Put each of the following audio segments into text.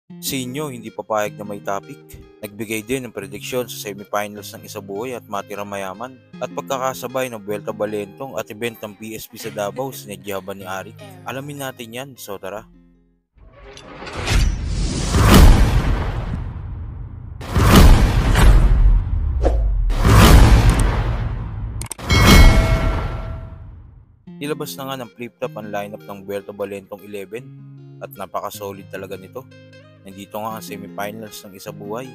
Sinyo hindi papayag na may topic. Nagbigay din ng prediksyon sa semifinals ng Isabuhay at Matira Mayaman at pagkakasabay ng Vuelta Balentong at event ng PSP sa Davao sinadya ba ni Arik? Alamin natin yan, so tara. Nilabas na nga ng flip-top ang lineup ng Vuelta Balentong 11 at napaka-solid talaga nito. Nandito nga ang semifinals ng Isabuhay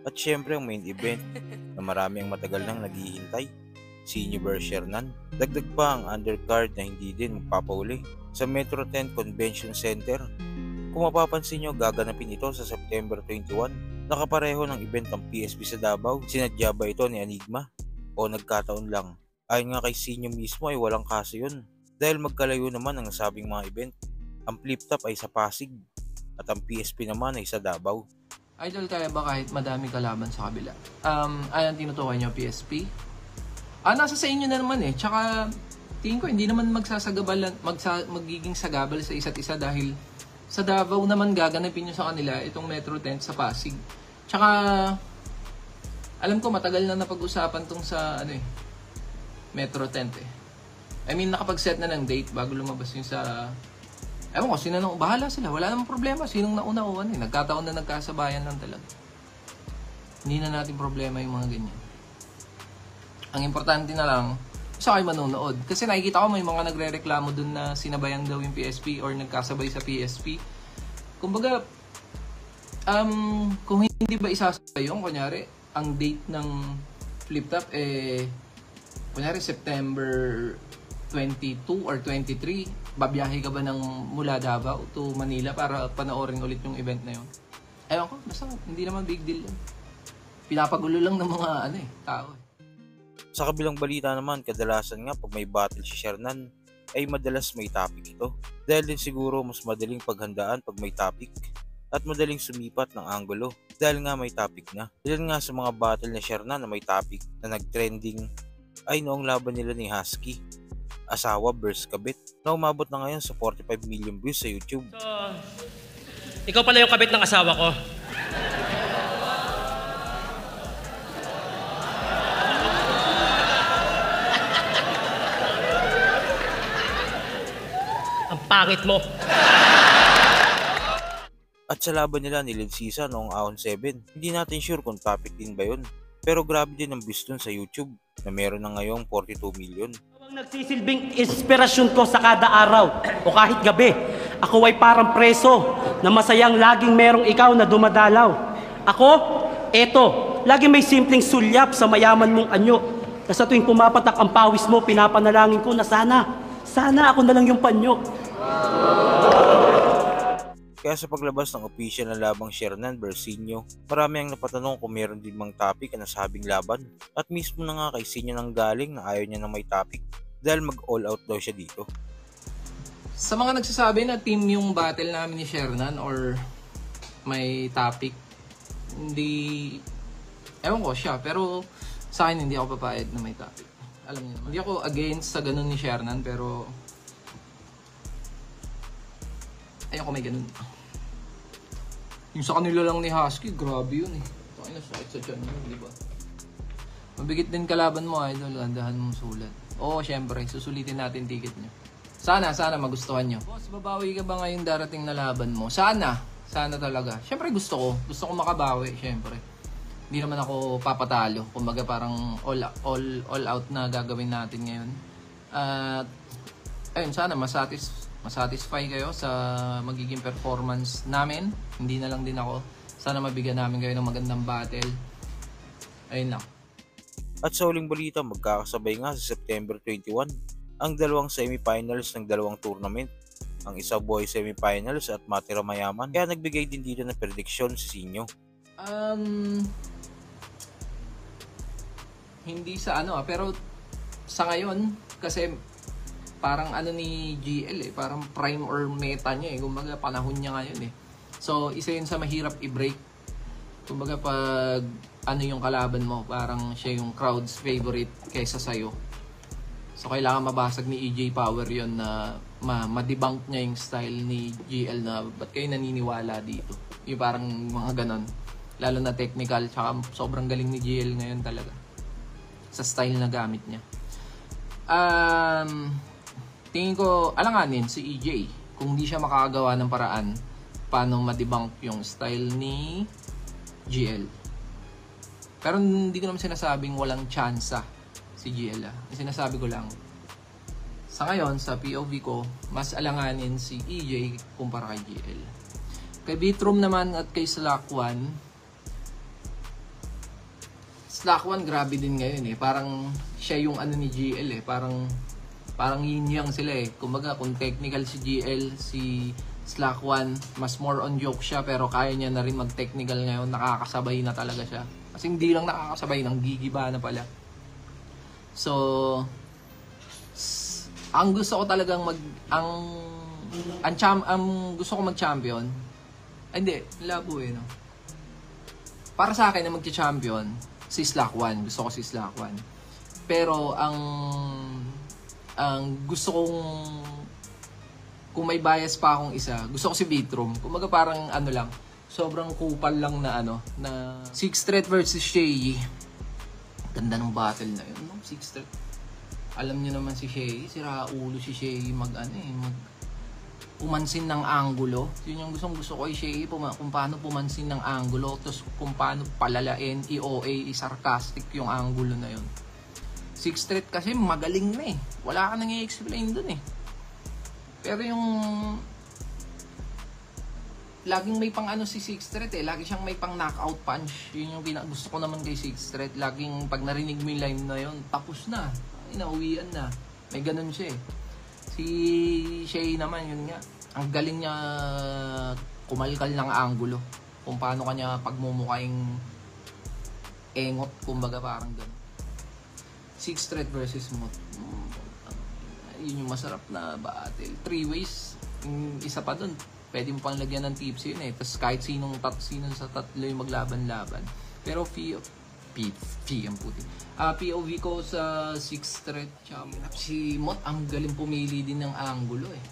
at syempre ang main event na marami ang matagal nang naghihintay, Sinyo vs Shernan. Dagdag pa ang undercard na hindi din magpapauli sa Metro 10 Convention Center. Kung mapapansin nyo, gaganapin ito sa September 21. Nakapareho ng event ng PSP sa Davao. Sinadya ba ito ni Enigma o nagkataon lang? Ayon nga kay Sinyo mismo ay walang kaso yun dahil magkalayo naman ang nasabing mga event. Ang flip-top ay sa Pasig at ang PSP naman ay sa Davao. Idol, kaya ba kahit madami kalaban sa kabila? Anong tinutukoy nyo, PSP? Nasa sa inyo na naman eh. Tsaka, tingin ko hindi naman magiging sagabal sa isa't isa dahil sa Davao naman gaganapin nyo sa kanila itong Metro 10 sa Pasig. Tsaka, alam ko matagal na napag-usapan tong sa Metro 10 eh. I mean, nakapag-set na ng date bago lumabas yung sa... Ewan ko, sino nang bahala sila. Wala namang problema. Sinong nauna o ano eh. Nagkataon na nagkasabayan lang talaga. Hindi na natin problema yung mga ganyan. Ang importante na lang, sa kayo manonood. Kasi nakikita ko may mga nagre-reklamo dun na sinabayan daw yung PSP or nagkasabay sa PSP. Kumbaga, kung hindi ba isasabay yung, kunyari, ang date ng flip-top kunyari September 22 or 23, babiyahe ka ba mula Davao to Manila para panoorin ulit yung event na yun? Ewan ko, basta hindi naman big deal yun. Pinapagulo lang ng mga tao. Sa kabilang balita naman, kadalasan nga pag may battle si Shernan, ay madalas may topic ito. Dahil din siguro mas madaling paghandaan pag may topic at madaling sumipat ng anggulo dahil nga may topic na. Dahil nga sa mga battle na Shernan na may topic na nag-trending ay noong laban nila ni Husky, asawa versus kabit, na umabot na ngayon sa 45 million views sa YouTube. So, ikaw pala yung kabit ng asawa ko. Ang pangit mo. At sa laban nila ni Linsisa noong Ahon 7, hindi natin sure kung topic din ba yun. Pero grabe din ang views dun sa YouTube na meron na ngayong 42 million. Ang nagsisilbing inspirasyon ko sa kada araw o kahit gabi. Ako ay parang preso na masayang laging merong ikaw na dumadalaw. Ako, eto, laging may simpleng sulyap sa mayaman mong anyo. Na sa tuwing pumapatak ang pawis mo, pinapanalangin ko na sana ako na lang yung panyo. Kaya sa paglabas ng official na labang Shernan vs Sinyo, marami ang napatanong kung meron din mang topic na nasabing laban. At mismo na nga kay Sinyo nang galing na ayaw niya na may topic dahil mag-all out daw siya dito. Sa mga nagsasabi na team yung battle namin ni Shernan or may topic, hindi... Ewan ko siya, pero sa akin hindi ako papayag na may topic. Alam niyo naman. Hindi ako against sa ganun ni Shernan, pero... Ayoko may ganun. Yung sa kanila lang ni Husky, grabe yun eh. Takay na sakit sa tiyan yun, di ba? Mabigit din kalaban mo, idol. Gandahan mong sulat. Oo, syempre. Susulitin natin ticket nyo. Sana magustuhan nyo. Boss, babawi ka ba ngayong darating na laban mo? Sana talaga. Syempre gusto ko makabawi, syempre. Hindi naman ako papatalo. Kumbaga parang all out na gagawin natin ngayon. At ayun, sana masatisfy kayo sa magiging performance namin. Hindi na lang din ako. Sana mabigyan namin kayo ng magandang battle. Ayun lang. At sa huling balita, magkakasabay nga sa September 21 ang dalawang semifinals ng dalawang tournament. Ang Isabuhay semifinals at Matira Mayaman. Kaya nagbigay din dito ng prediction si Sinyo. Hindi sa pero sa ngayon kasi parang ni GL parang prime or meta niya kumbaga panahon niya ngayon So isa yun sa mahirap i-break. Kumbaga pag yung kalaban mo, parang siya yung crowd's favorite kaysa sa'yo. So kailangan mabasag ni EJ Power yon na ma-debunk niya yung style ni GL na ba't kayo naniniwala dito. Yung parang mga ganon. Lalo na technical, tsaka sobrang galing ni GL ngayon talaga sa style na gamit niya. Tingin ko, alanganin si EJ kung di siya makakagawa ng paraan paano ma-debunk yung style ni GL. Pero hindi ko naman sinasabing walang tsansa si GL. Ang sinasabi ko lang, sa ngayon, sa POV ko, mas alanganin si EJ kumpara kay GL. Kay Beatroom naman at kay Slack1, grabe din ngayon eh. Parang siya yung ano ni GL eh. Parang yin-yang sila eh. Kumbaga, kung technical si GL, si Slack1, mas more on joke siya, pero kaya niya na rin mag-technical ngayon. Nakakasabay na talaga siya. Kasi hindi lang nakakasabay, nang gigiba na pala. So, ang gusto ko talagang gusto ko mag-champion. Ay, hindi, labo eh, no? Para sa akin na mag-champion, si Slack1. Gusto ko si Slack1. Pero, ang gusto kong, kung may bias pa akong isa, gusto ko si Beatroom. Kumaga parang ano lang, sobrang kupal lang na ano, na 6 threat versus Shay. Ganda ng battle na yun, no? 6 threat. Alam niyo naman si Shay, sira ulo si Shay pumansin ng angulo. Yun yung gusto ko kay Shay, kung paano pumansin ng angulo, tapos kung paano palalain, i-OA, i-sarcastic yung angulo na yun. 6 threat kasi magaling na eh. Wala ka nang i-explain dun eh. Pero yung laging may pang ano si 6 threat eh. Lagi siyang may pang knockout punch. Yun yung gusto ko naman kay 6 threat. Laging pag narinig mo yung line na yun, tapos na. Inauwian na. May ganun siya eh. Si Shay naman, yun nga. Ang galing niya kumalkal ng angulo. Kung paano kanya pagmumukaing engot. Kumbaga parang ganun. 6 threat versus Mot. Yun yung masarap na battle. 3 ways. Yung isa pa dun. Pwede mo pang lagyan ng tips yun eh. Tapos kahit sinong sa tatlo yung maglaban-laban. Pero POV ko sa 6 threat si Mot ang galing pumili din ng angulo eh.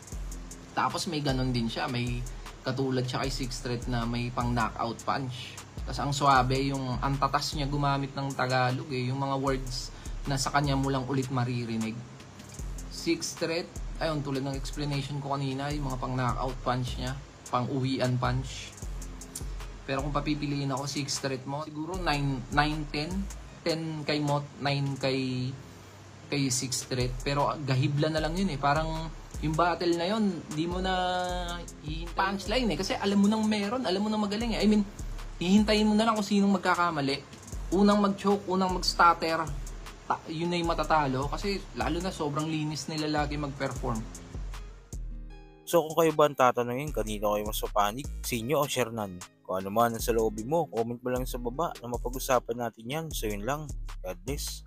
Tapos may ganon din siya. May katulad siya kay 6 threat na may pang knockout punch. Tapos ang swabe, yung ang tatas niya gumamit ng Tagalog eh. Yung mga words na sa kanya mo lang ulit maririnig. 6 threat, ayun, tulad ng explanation ko kanina, yung mga pang knockout punch niya, pang uwian punch. Pero kung papipiliin ako 6 threat mo, siguro 9, 10 kay Mot, 9 kay 6 threat. Pero gahibla na lang yun eh. Parang yung battle na yun, di mo na punchline eh. Kasi alam mo nang meron, alam mo nang magaling eh. I mean, hihintayin mo na lang kung sinong magkakamali. Unang mag-choke, unang mag-stutter, yun na yung matatalo. Kasi lalo na sobrang linis nila lagi mag-perform. So kung kayo ba ang tatanungin, kanino kayo mas mapanig? Sinyo o Shernan? Kung ano man ang sa loobin mo, comment mo lang sa baba na mapag-usapan natin yan. So yun lang. God bless.